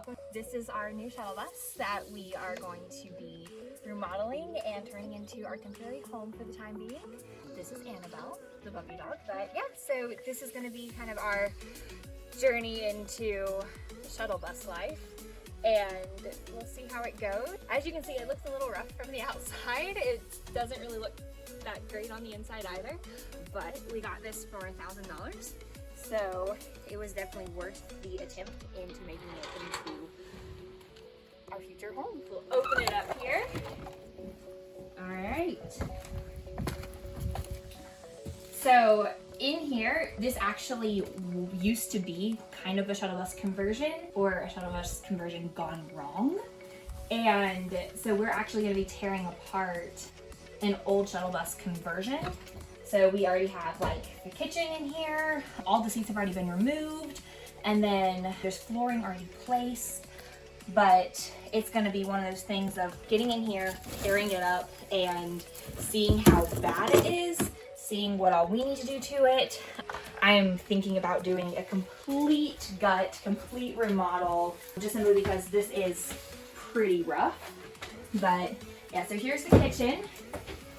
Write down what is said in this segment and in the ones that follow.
welcome. This is our new shuttle bus that we are going to be remodeling and turning into our temporary home for the time being. This is Annabelle, the puppy dog. But yeah, so this is going to be kind of our journey into the shuttle bus life, and we'll see how it goes. As you can see, it looks a little rough from the outside. It doesn't really look that great on the inside either, but we got this for $1,000. So it was definitely worth the attempt into making it into our future home. We'll open it up here. All right. So in here, this actually used to be kind of a shuttle bus conversion, or a shuttle bus conversion gone wrong. And so we're actually going to be tearing apart an old shuttle bus conversion. So we already have like the kitchen in here, all the seats have already been removed, and then there's flooring already placed, but it's gonna be one of those things of getting in here, tearing it up, and seeing how bad it is, seeing what all we need to do to it. I am thinking about doing a complete remodel, just simply because this is pretty rough. But yeah, so here's the kitchen,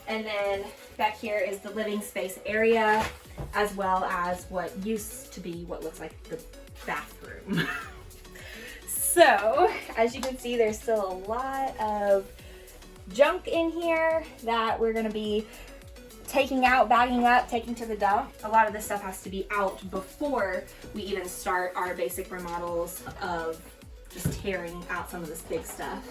and then back here is the living space area, as well as what used to be what looks like the bathroom. So, as you can see, there's still a lot of junk in here that we're gonna be taking out, bagging up, taking to the dump. A lot of this stuff has to be out before we even start our basic remodels of just tearing out some of this big stuff.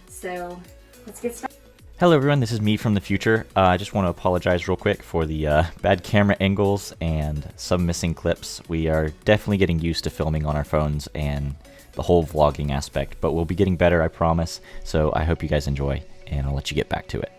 So, let's get started. Hello everyone, this is me from the future. I just want to apologize real quick for the bad camera angles and some missing clips. We are definitely getting used to filming on our phones and the whole vlogging aspect, but we'll be getting better, I promise. So I hope you guys enjoy, and I'll let you get back to it.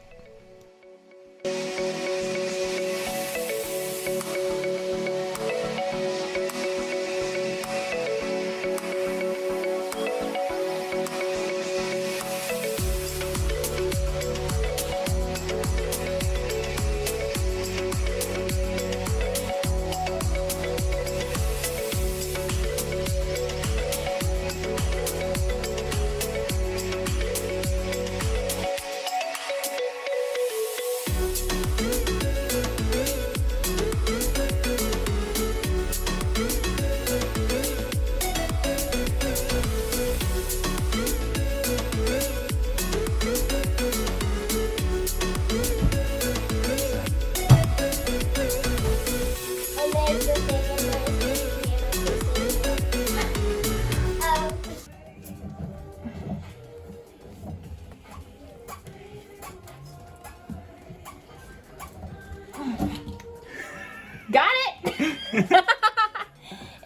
Got it!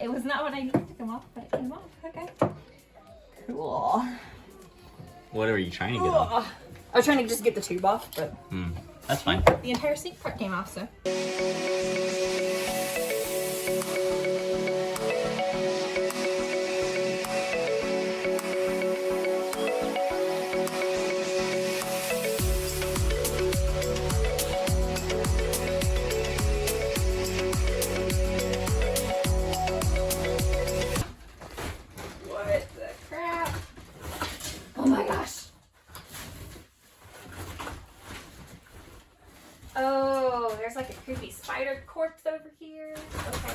It was not what I needed to come off, but it came off. Okay. Cool. What are you trying to get off? I was trying to just get the tube off, but That's fine. the entire seat part came off, so. Oh, there's like a creepy spider corpse over here. Okay.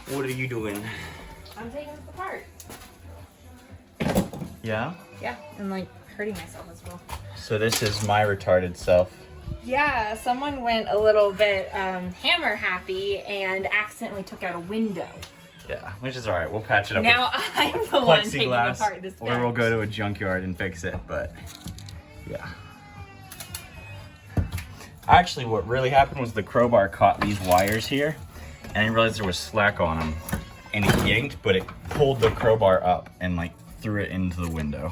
What are you doing? I'm taking this apart. Yeah? Yeah, and like hurting myself as well. So this is my retarded self. Yeah, someone went a little bit hammer happy and accidentally took out a window. Yeah, which is alright. We'll patch it up Now I'm the one taking plexiglass, apart this or we'll go to a junkyard and fix it, but yeah. Actually, what really happened was the crowbar caught these wires here, and I realized there was slack on them, and it yanked, but it pulled the crowbar up and like threw it into the window.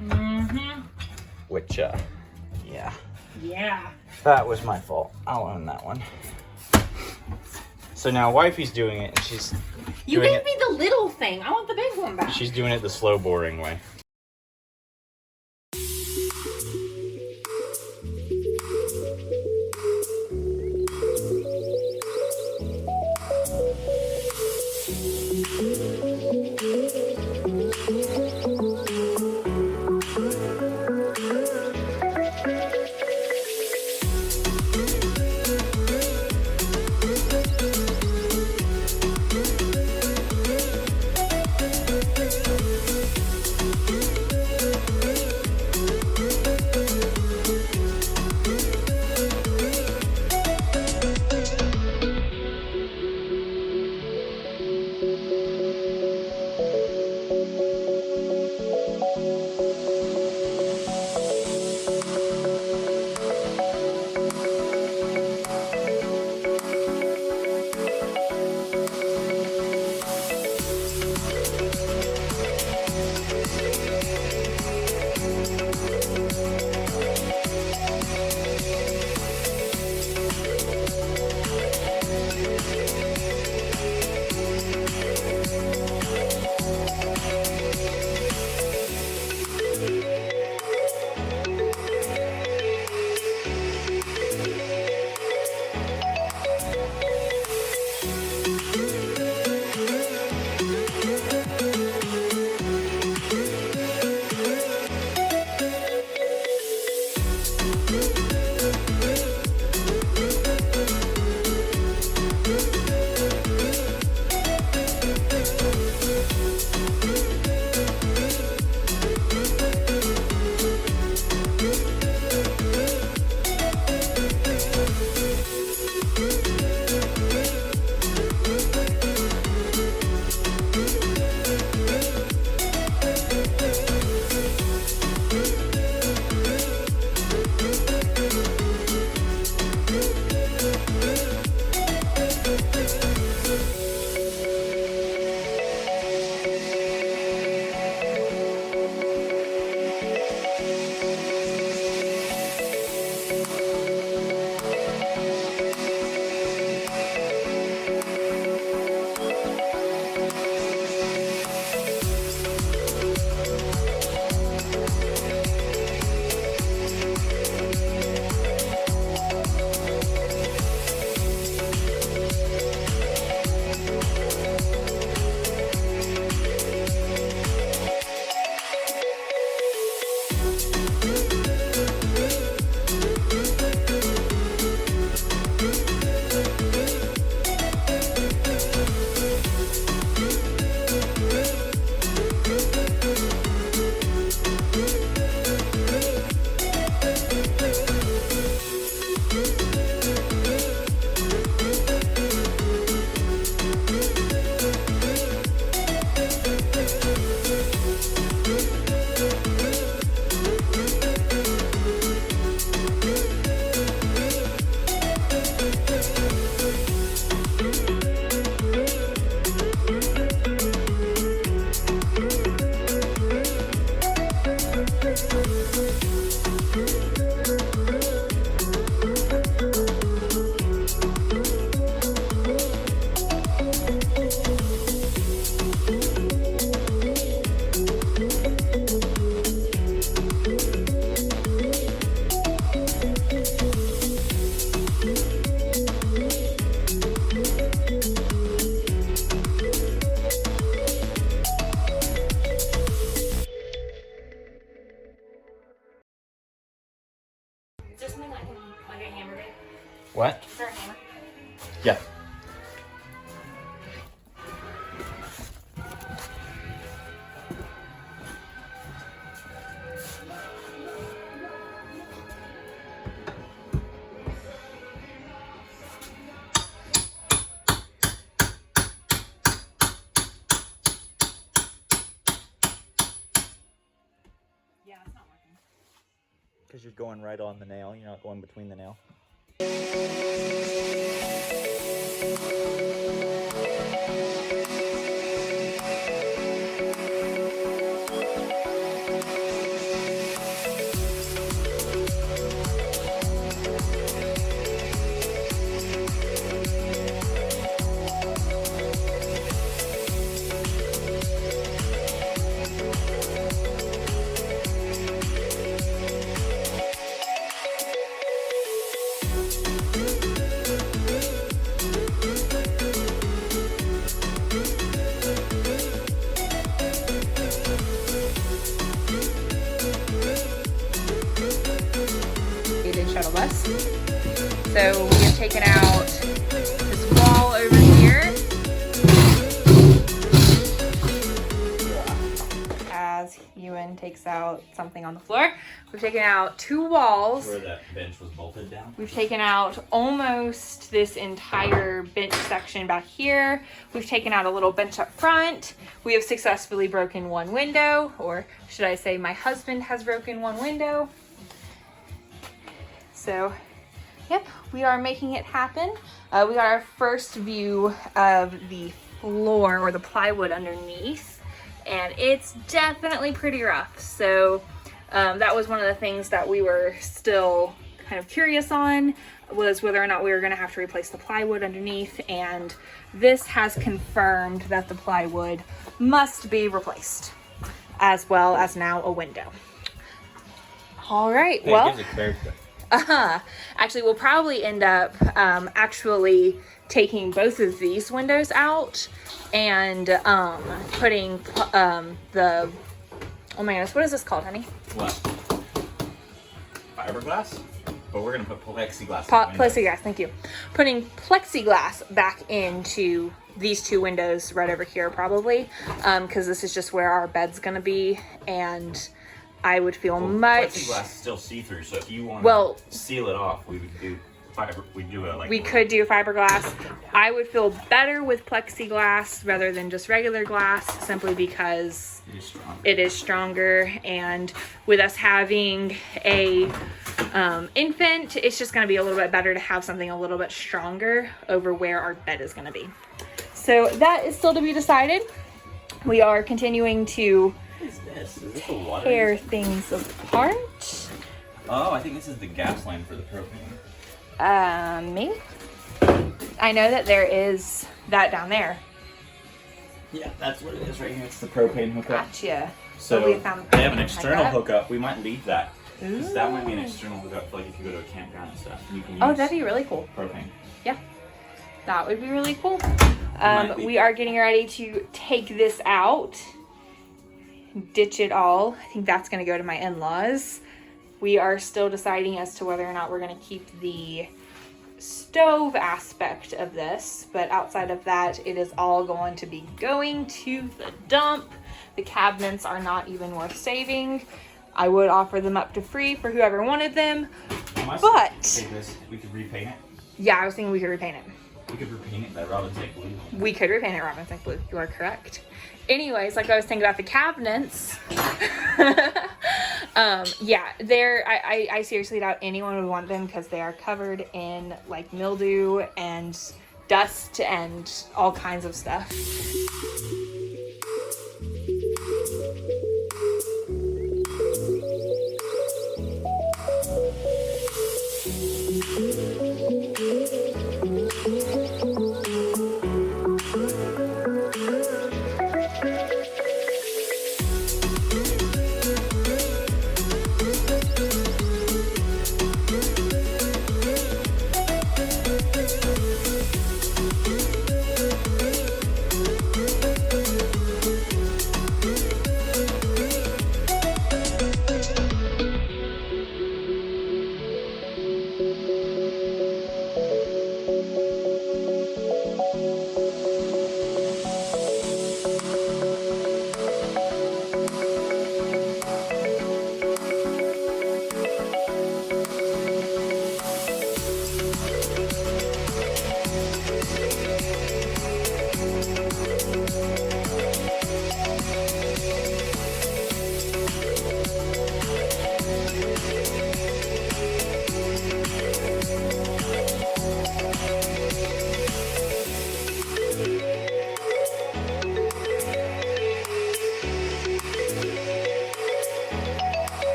Mm-hmm. Which, yeah. Yeah. That was my fault. I'll own that one. So now wifey's doing it, and she's You gave me the little thing. I want the big one back. She's doing it the slow, boring way. What? Is there a hammer? Yeah. Yeah, it's not working. Because you're going right on the nail. You're not going between the nail. shuttle bus. So we have taken out this wall over here. As Ewan takes out something on the floor. We've taken out 2 walls. Where that bench was bolted down. We've taken out almost this entire bench section back here. We've taken out a little bench up front. We have successfully broken 1 window, or should I say my husband has broken 1 window. So, yep, we are making it happen. We got our first view of the floor or the plywood underneath, and it's definitely pretty rough. So that was one of the things that we were still kind of curious on, was whether or not we were going to have to replace the plywood underneath, and this has confirmed that the plywood must be replaced, as well as now a window. All right, Hey, well, it gives it character. actually we'll probably end up actually taking both of these windows out and putting the, oh my goodness, what is this called, honey? What? Fiberglass? But we're gonna put plexiglass. Plexiglass, thank you. Putting plexiglass back into these 2 windows right over here probably, because this is just where our bed's gonna be, and I would feel much. Plexiglass is still see-through, so if you want to seal it off, we would do fiber. We do it like. We could do fiberglass. I would feel better with plexiglass rather than just regular glass, simply because it is stronger. And with us having a infant, it's just going to be a little bit better to have something a little bit stronger over where our bed is going to be. So that is still to be decided. We are continuing to Is this a water? tear things apart. Oh, I think this is the gas line for the propane. Maybe. I know that there is that down there. Yeah, that's what it is right here. It's the propane hookup. Gotcha. So we found they have an propane external hookup. hookup. We might leave that. Because that might be an Ooh. external hookup for like if you go to a campground and stuff. You can use Oh, that'd be really cool. propane. Yeah, that would be really cool. Might be. We are getting ready to take this out, ditch it all. I think that's going to go to my in-laws. We are still deciding as to whether or not we're going to keep the stove aspect of this, but outside of that, it is all going to be going to the dump. The cabinets are not even worth saving. I would offer them up to free for whoever wanted them, but Take this. We could repaint it. yeah, I was thinking we could repaint it. We could repaint it that Robin's like blue. We could repaint it Robin's like blue. You are correct. Anyways, like I was thinking about the cabinets. Yeah, I seriously doubt anyone would want them because they are covered in like mildew and dust and all kinds of stuff.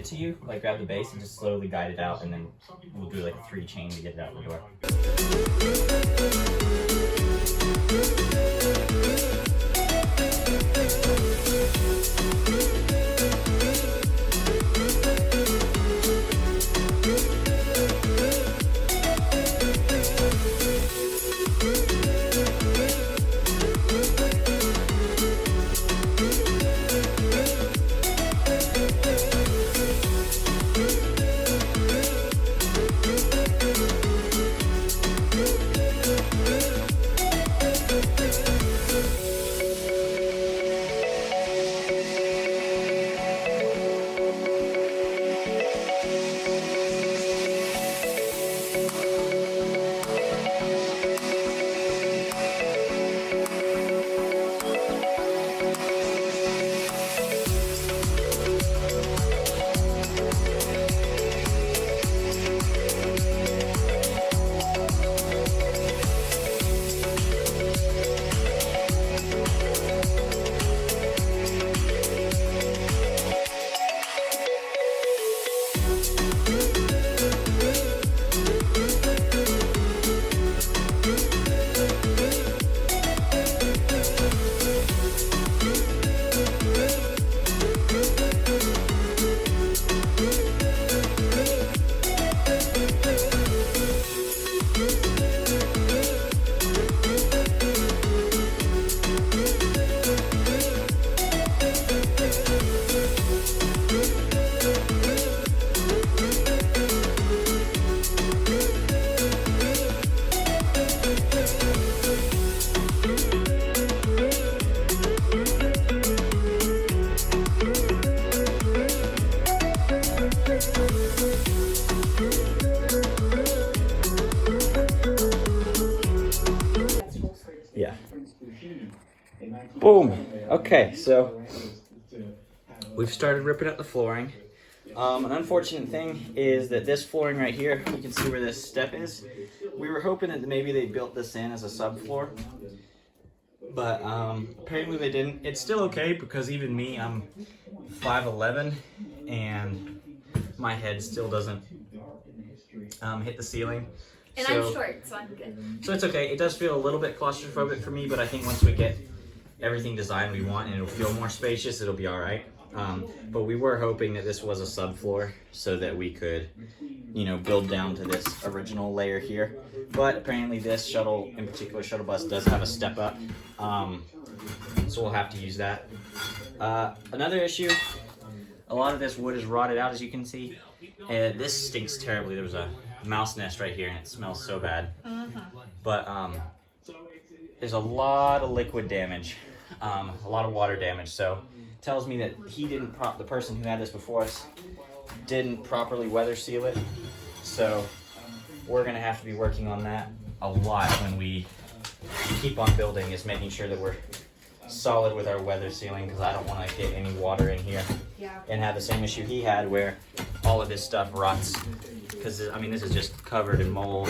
To you, like grab the base and just slowly guide it out, and then we'll do like a 3 chain to get it out the door. Okay, so we've started ripping up the flooring. An unfortunate thing is that this flooring right here, you can see where this step is. We were hoping that maybe they built this in as a subfloor, but apparently they didn't. It's still okay because even me, I'm 5'11", and my head still doesn't hit the ceiling. And I'm short, so I'm good. So it's okay. It does feel a little bit claustrophobic for me, but I think once we get everything designed we want and it'll feel more spacious, it'll be all right. But we were hoping that this was a subfloor so that we could, build down to this original layer here. But apparently this shuttle, in particular shuttle bus, does have a step up. So we'll have to use that. Another issue, a lot of this wood is rotted out, as you can see. This stinks terribly. There was a mouse nest right here and it smells so bad. But there's a lot of liquid damage, a lot of water damage. So it tells me that the person who had this before us didn't properly weather seal it. So we're gonna have to be working on that a lot when we keep on building, is making sure that we're solid with our weather sealing, because I don't want to get any water in here and have the same issue he had where all of his stuff rots. Because this is just covered in mold,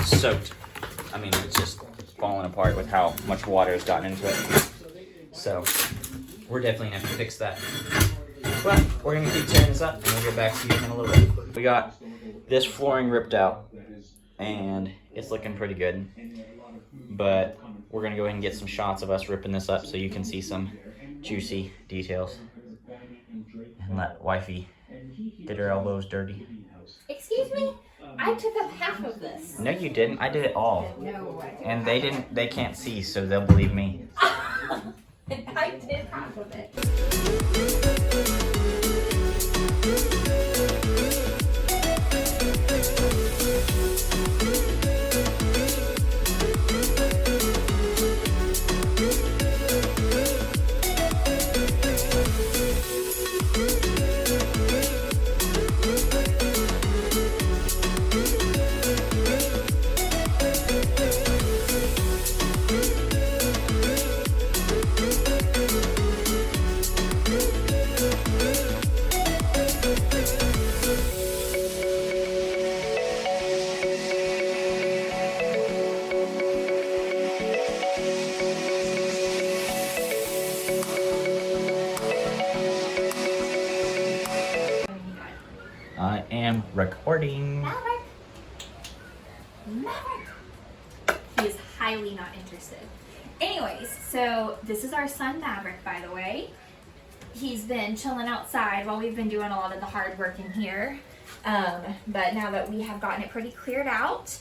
soaked. It's just falling apart with how much water has gotten into it. So we're definitely gonna have to fix that. But we're gonna keep tearing this up and we'll get back to you in a little bit. We got this flooring ripped out and it's looking pretty good. But we're gonna go ahead and get some shots of us ripping this up so you can see some juicy details. And let wifey get her elbows dirty. Excuse me? I took up half of this. No, you didn't. I did it all. No, I didn't. And they didn't. They can't see, so they'll believe me. I did half of it. I am recording. Maverick. He is highly not interested. Anyways, so this is our son Maverick, by the way. He's been chilling outside while we've been doing a lot of the hard work in here. But now that we have gotten it pretty cleared out,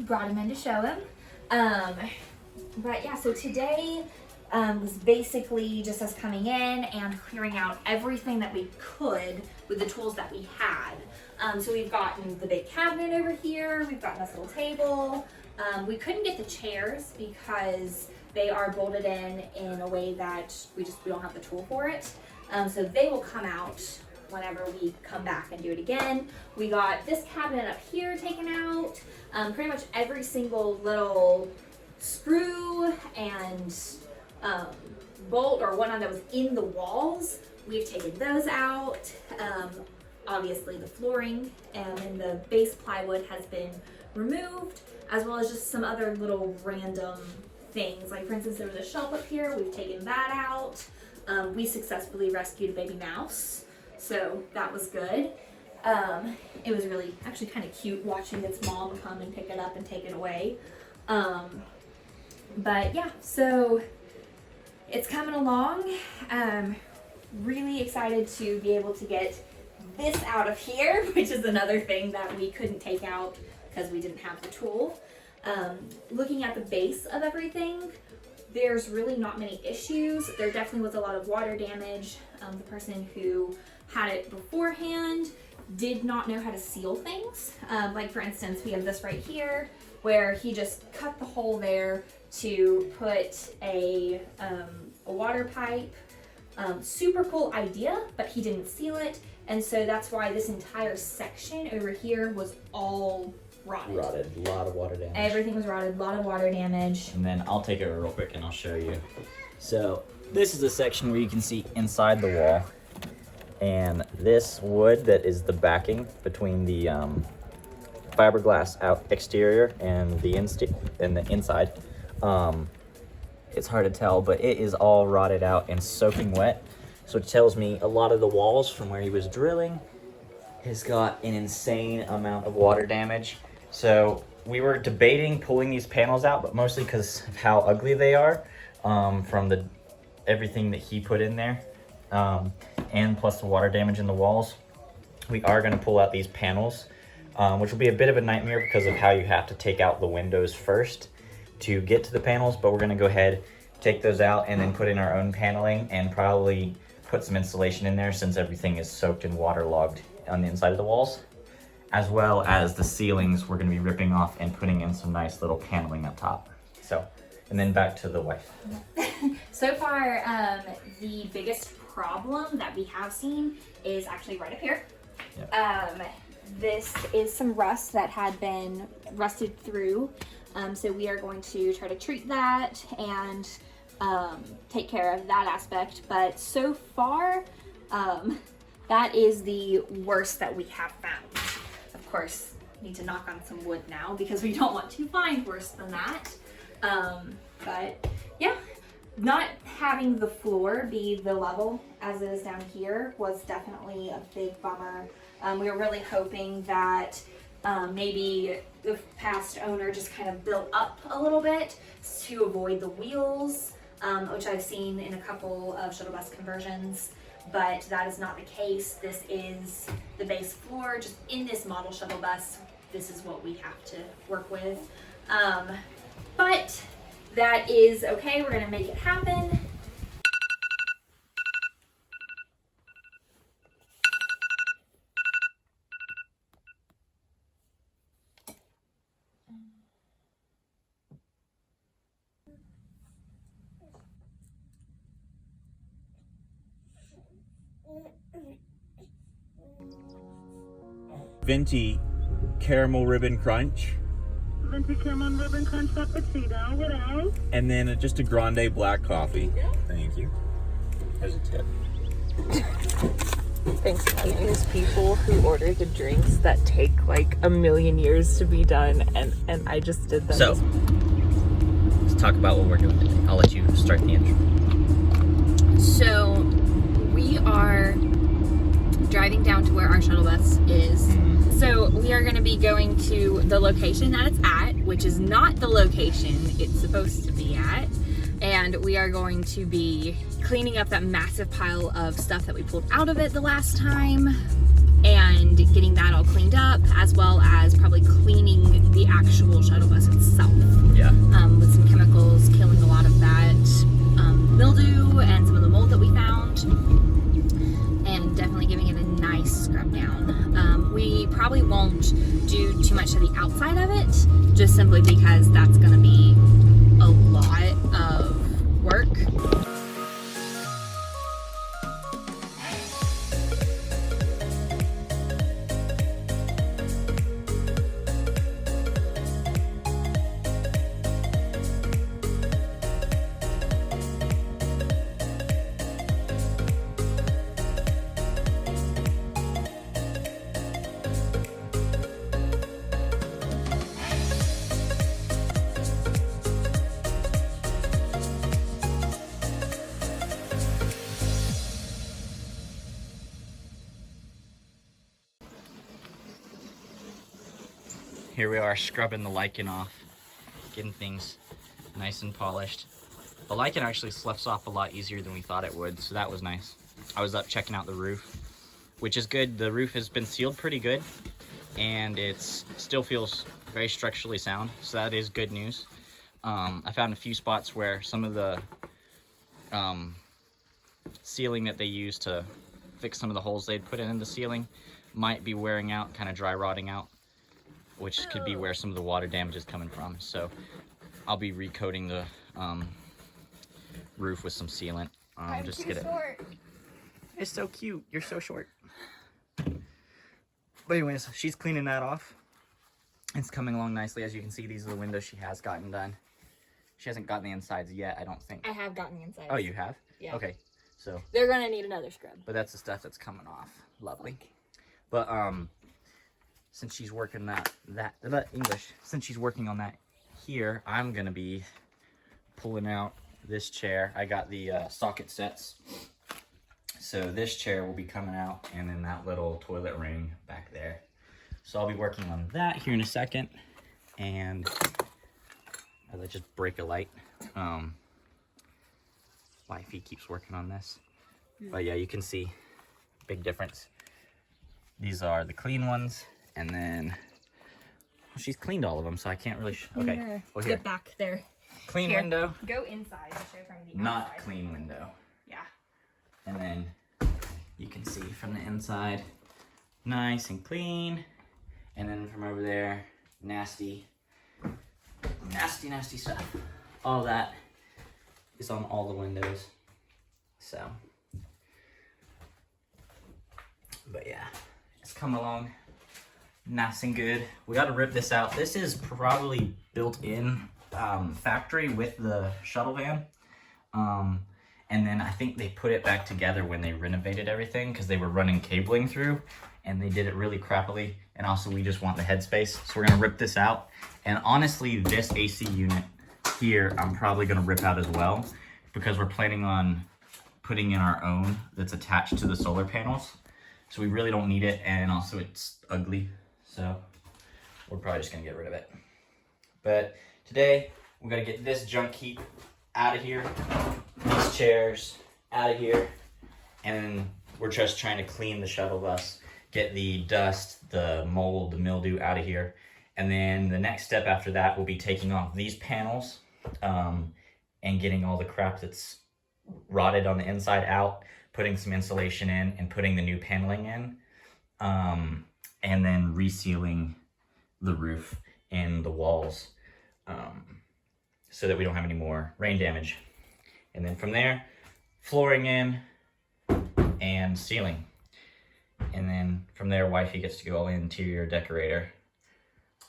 brought him in to show him. But yeah, so today was basically just us coming in and clearing out everything that we could with the tools that we had. So we've gotten the big cabinet over here, we've gotten this little table. We couldn't get the chairs because they are bolted in a way that we don't have the tool for it. So they will come out whenever we come back and do it again. We got this cabinet up here taken out. Pretty much every single little screw and bolt or whatnot that was in the walls, we've taken those out. Obviously the flooring and the base plywood has been removed, as well as just some other little random things. Like for instance, there was a shelf up here, we've taken that out. We successfully rescued a baby mouse, so that was good. It was really actually kind of cute watching its mom come and pick it up and take it away. But yeah, so it's coming along. Really excited to be able to get this out of here, which is another thing that we couldn't take out because we didn't have the tool. Looking at the base of everything, there's really not many issues. There definitely was a lot of water damage. The person who had it beforehand did not know how to seal things. Like for instance, we have this right here where he just cut the hole there to put a water pipe. Super cool idea, but he didn't seal it. And so that's why this entire section over here was all rotted. A lot of water damage. Everything was rotted, a lot of water damage. And then I'll take it real quick and I'll show you. So This is a section where you can see inside the wall. And this wood that is the backing between the fiberglass exterior and the inside. It's hard to tell, but it is all rotted out and soaking wet. So it tells me a lot of the walls from where he was drilling has got an insane amount of water damage. So we were debating pulling these panels out, but mostly because of how ugly they are from everything that he put in there, and plus the water damage in the walls. We are going to pull out these panels, which will be a bit of a nightmare because of how you have to take out the windows first to get to the panels, but we're going to go ahead, take those out, and then put in our own paneling and probably put some insulation in there since everything is soaked and waterlogged on the inside of the walls, as well as the ceilings we're going to be ripping off and putting in some nice little paneling up top. So, and then back to the wife. So far, the biggest problem that we have seen is actually right up here. Yep. This is some rust that had been rusted through. So we are going to try to treat that and take care of that aspect. But so far, that is the worst that we have found. Of course, need to knock on some wood now because we don't want to find worse than that. But yeah, not having the floor be the level as it is down here was definitely a big bummer. We were really hoping that maybe the past owner just kind of built up a little bit to avoid the wheels, which I've seen in a couple of shuttle bus conversions, but that is not the case. This is the base floor. Just in this model shuttle bus, this is what we have to work with. But that is okay. We're gonna make it happen. Venti caramel ribbon crunch. Venti caramel ribbon crunch frappuccino. What else? And then just a grande black coffee. Thank you. There's a tip. Thanks to these people who order the drinks that take like a million years to be done, and I just did them. So, let's talk about what we're doing today. I'll let you start the intro. So we are driving down to where our shuttle bus is. So we are going to be going to the location that it's at, which is not the location it's supposed to be at. And we are going to be cleaning up that massive pile of stuff that we pulled out of it the last time and getting that all cleaned up, as well as probably cleaning the actual shuttle bus itself. Yeah. With some chemicals, killing a lot of that mildew and some of the mold that we found, and definitely giving it a nice scrub down. We probably won't do too much to the outside of it, just simply because that's going to be a lot of work. Here we are scrubbing the lichen off, getting things nice and polished. The lichen actually sloughs off a lot easier than we thought it would, so that was nice. I was up checking out the roof, which is good. The roof has been sealed pretty good, and it still feels very structurally sound, so that is good news. I found a few spots where some of the sealing that they used to fix some of the holes they'd put in the ceiling might be wearing out, kind of dry rotting out, which could be where some of the water damage is coming from. So I'll be recoating the roof with some sealant. Just to get it. It's so cute. You're so short. But anyways, she's cleaning that off. It's coming along nicely. As you can see, these are the windows she has gotten done. She hasn't gotten the insides yet, I don't think. I have gotten the inside. Oh, you have? Yeah. Okay, so They're gonna need another scrub. but that's the stuff that's coming off. Lovely. But since she's working since she's working on that here, I'm gonna be pulling out this chair. I got the socket sets. So this chair will be coming out, and then that little toilet ring back there. So I'll be working on that here in a second. And as I just break a light, wifey keeps working on this. But yeah, you can see big difference. These are the clean ones, and then she's cleaned all of them, so I can't really. Okay, well here, Get back there. clean Here. window, Go inside to show from the not outside. clean window. Yeah. And then you can see from the inside, nice and clean. And then from over there, nasty stuff. All that is on all the windows. So, but yeah, it's come along nice and good. We got to rip this out. This is probably built in factory with the shuttle van. And then I think they put it back together when they renovated everything because they were running cabling through and they did it really crappily. And also we just want the headspace. So we're gonna rip this out. And honestly, this AC unit here, I'm probably gonna rip out as well because we're planning on putting in our own that's attached to the solar panels. So we really don't need it. And also it's ugly. So we're probably just gonna get rid of it. But today, we're gonna get this junk heap out of here, these chairs out of here, and we're just trying to clean the shuttle bus, get the dust, the mold, the mildew out of here. And then the next step after that will be taking off these panels and getting all the crap that's rotted on the inside out, putting some insulation in, and putting the new paneling in, and then resealing the roof and the walls. So that we don't have any more rain damage. And then from there, flooring in and ceiling. And then from there, wifey gets to go interior decorator.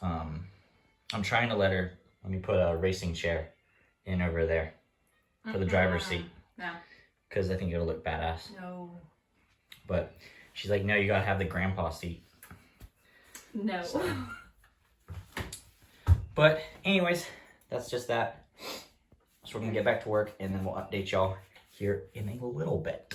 I'm trying to let me put a racing chair in over there for the driver's seat. No. Because I think it'll look badass. No. But she's like, no, you gotta have the grandpa seat. No. So. But anyways, that's just that. So we're gonna get back to work and then we'll update y'all here in a little bit.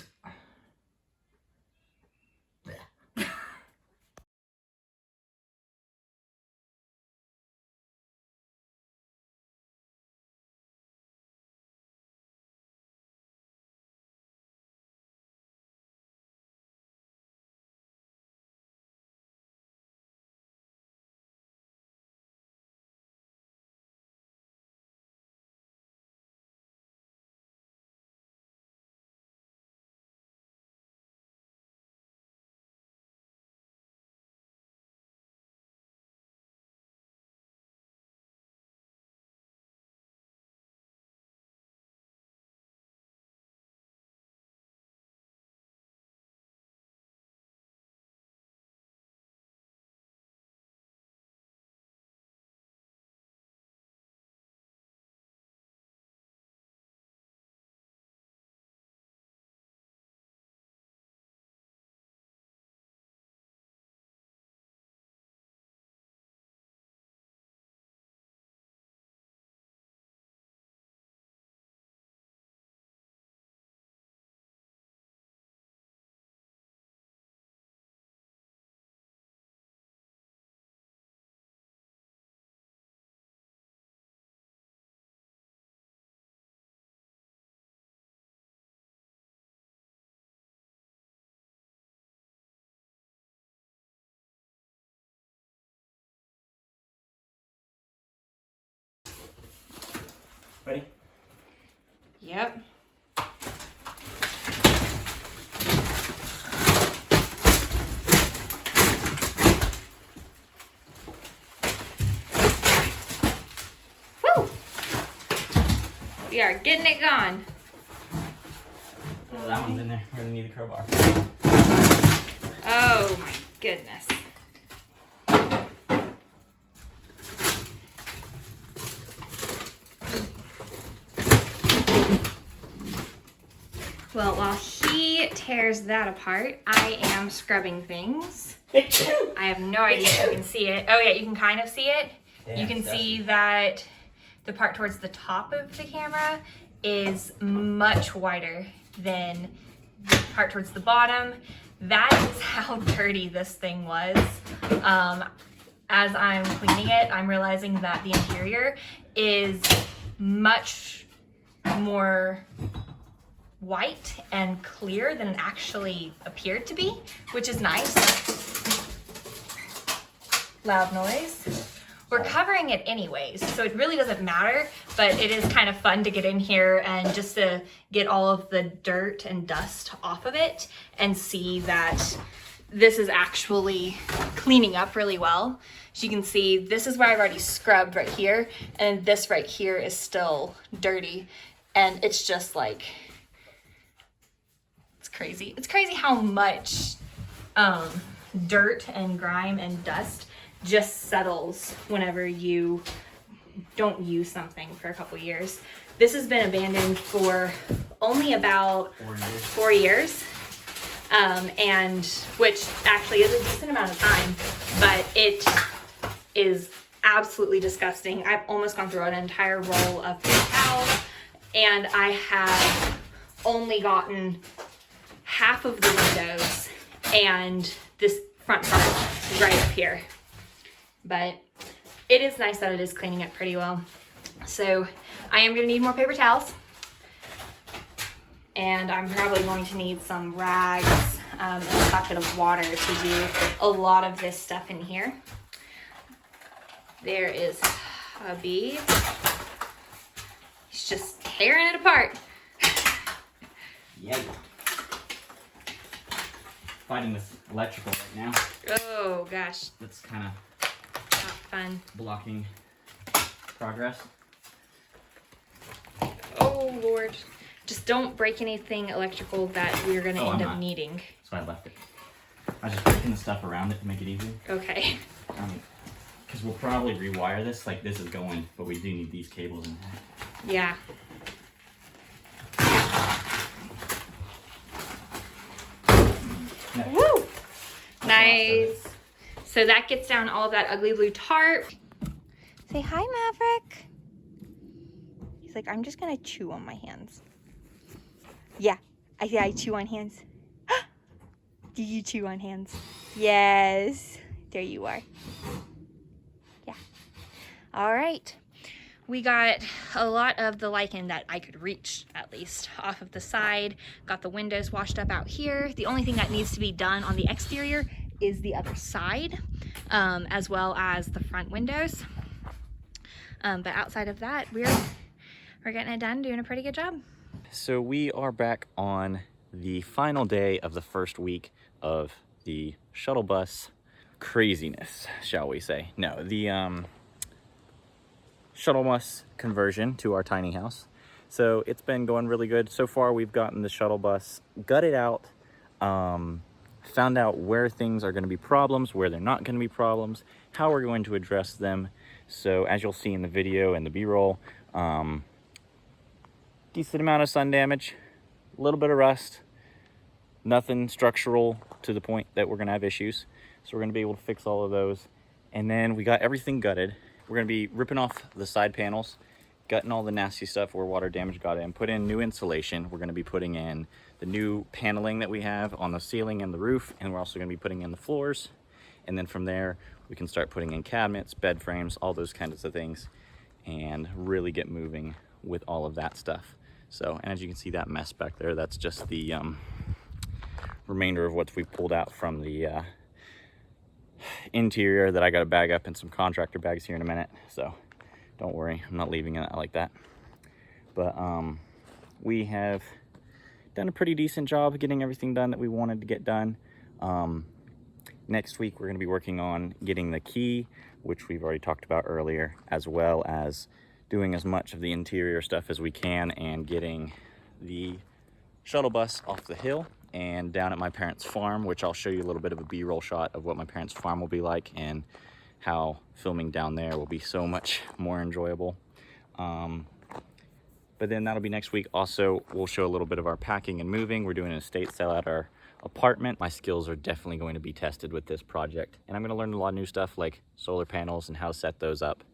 Ready? Yep. Woo! We are getting it gone. Oh, that one's in there. We're gonna need a crowbar. Oh my goodness. tears that apart, I am scrubbing things. I have no idea if you can see it. Oh yeah, you can kind of see it. Yeah, you can see that the part towards the top of the camera is much wider than the part towards the bottom. That is how dirty this thing was. As I'm cleaning it, I'm realizing that the interior is much more white and clear than it actually appeared to be, which is nice. Loud noise. We're covering it anyways, so it really doesn't matter, but it is kind of fun to get in here and just to get all of the dirt and dust off of it and see that this is actually cleaning up really well. As you can see, this is where I've already scrubbed right here, and this right here is still dirty, and it's just like, it's crazy. It's crazy how much dirt and grime and dust just settles whenever you don't use something for a couple years. This has been abandoned for only about 4 years. And which actually is a decent amount of time, but it is absolutely disgusting. I've almost gone through an entire roll of paper towels, and I have only gotten half of the windows and this front part right up here. But it is nice that it is cleaning up pretty well. So I am gonna need more paper towels. And I'm probably going to need some rags and a bucket of water to do a lot of this stuff in here. There is hubby. He's just tearing it apart. Yeah. Fighting with electrical right now. Oh gosh, That's kind of not fun. blocking progress. Oh Lord. Just don't break anything electrical that we're gonna end up needing. That's why I left it. I was just breaking the stuff around it to make it easy. Okay. Because we'll probably rewire this like this is going, but we do need these cables in there. Yeah. No. Woo! Nice. So that gets down all of that ugly blue tarp. Say hi, Maverick. He's like, I'm just gonna chew on my hands. Yeah, I chew on hands. Do you chew on hands? Yes. There you are. Yeah. All right. We got a lot of the lichen that I could reach, at least, off of the side. Got the windows washed up out here. The only thing that needs to be done on the exterior is the other side, as well as the front windows. But outside of that, we're getting it done, doing a pretty good job. So we are back on the final day of the first week of the shuttle bus craziness, shall we say. No, the shuttle bus conversion to our tiny house. So it's been going really good. So far we've gotten the shuttle bus gutted out, found out where things are going to be problems, where they're not going to be problems, how we're going to address them. So as you'll see in the video and the b-roll, decent amount of sun damage, a little bit of rust, nothing structural to the point that we're gonna have issues. So we're gonna be able to fix all of those. And then we got everything gutted. We're gonna be ripping off the side panels, gutting all the nasty stuff where water damage got in, put in new insulation. We're gonna be putting in the new paneling that we have on the ceiling and the roof, and we're also gonna be putting in the floors. And then from there, we can start putting in cabinets, bed frames, all those kinds of things, and really get moving with all of that stuff. So, and as you can see that mess back there, that's just the remainder of what we pulled out from the interior that I got to bag up in some contractor bags here in a minute. So don't worry, I'm not leaving it like that. But we have done a pretty decent job getting everything done that we wanted to get done. Next week, we're going to be working on getting the key, which we've already talked about earlier, as well as doing as much of the interior stuff as we can and getting the shuttle bus off the hill and down at my parents' farm, which I'll show you a little bit of a b-roll shot of what my parents' farm will be like and how filming down there will be so much more enjoyable. But then that'll be next week. Also, we'll show a little bit of our packing and moving. We're doing an estate sale at our apartment. My skills are definitely going to be tested with this project. And I'm going to learn a lot of new stuff like solar panels and how to set those up,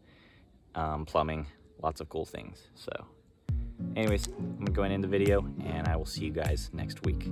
plumbing, lots of cool things. So anyways, I'm going to end the video and I will see you guys next week.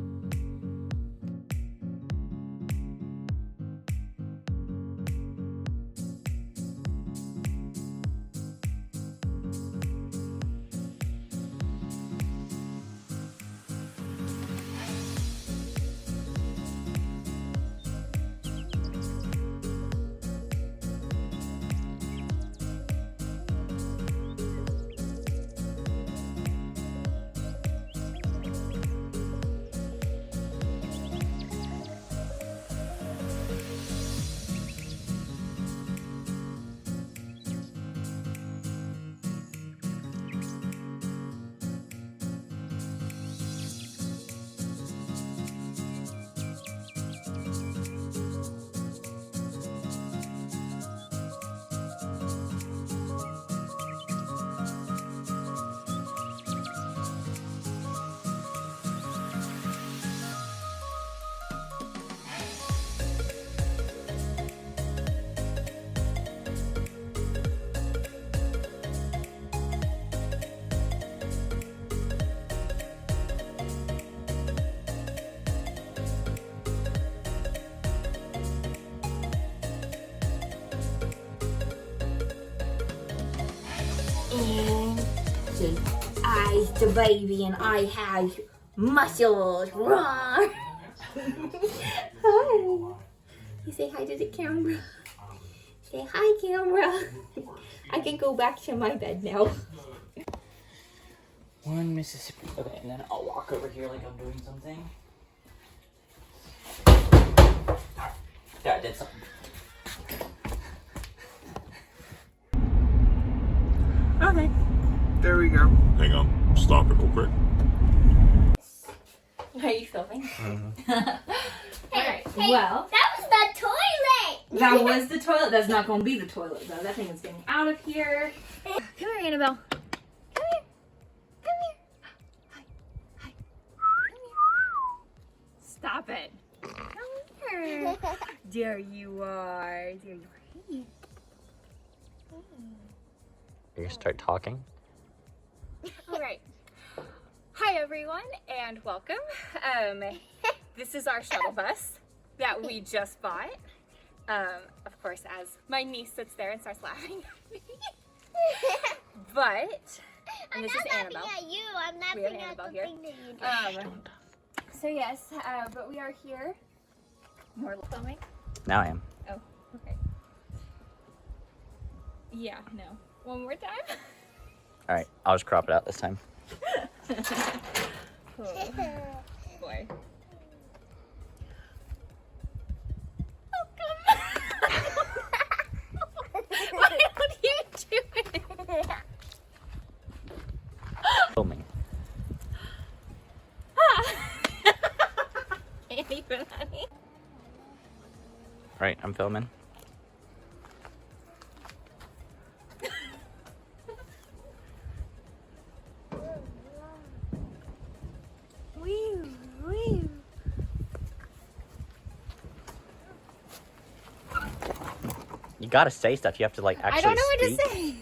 And I's the baby and I have muscles. Roar. Hi. You say hi to the camera. Say hi, camera. I can go back to my bed now. One Mississippi. Okay, and then I'll walk over here like I'm doing something. Yeah, I did something. Okay. There we go. Hang on. Stop it real quick. Are you filming? Mm-hmm. Alright, well. That was the toilet! That was the toilet. That's not going to be the toilet, though. That thing is getting out of here. Come here, Annabelle. Come here. Come here. Hi. Hi. Come here. Stop it. Come here. There you are. There you are. Hey. You're gonna start talking? All right. Hi, everyone, and welcome. This is our shuttle bus that we just bought. Of course, as my niece sits there and starts laughing at me. But, and this is Annabelle. At you. I'm We have laughing at Annabelle the here. thing that you did. So yes, but we are here. More filming? Now I am. Oh, okay. Yeah, no. One more time. All right, I'll just crop it out this time. Oh, boy. Oh, come on. Why don't you do it? Filming. Can't even, honey. All right, I'm filming. You gotta say stuff. You have to like actually I don't know speak. what to say.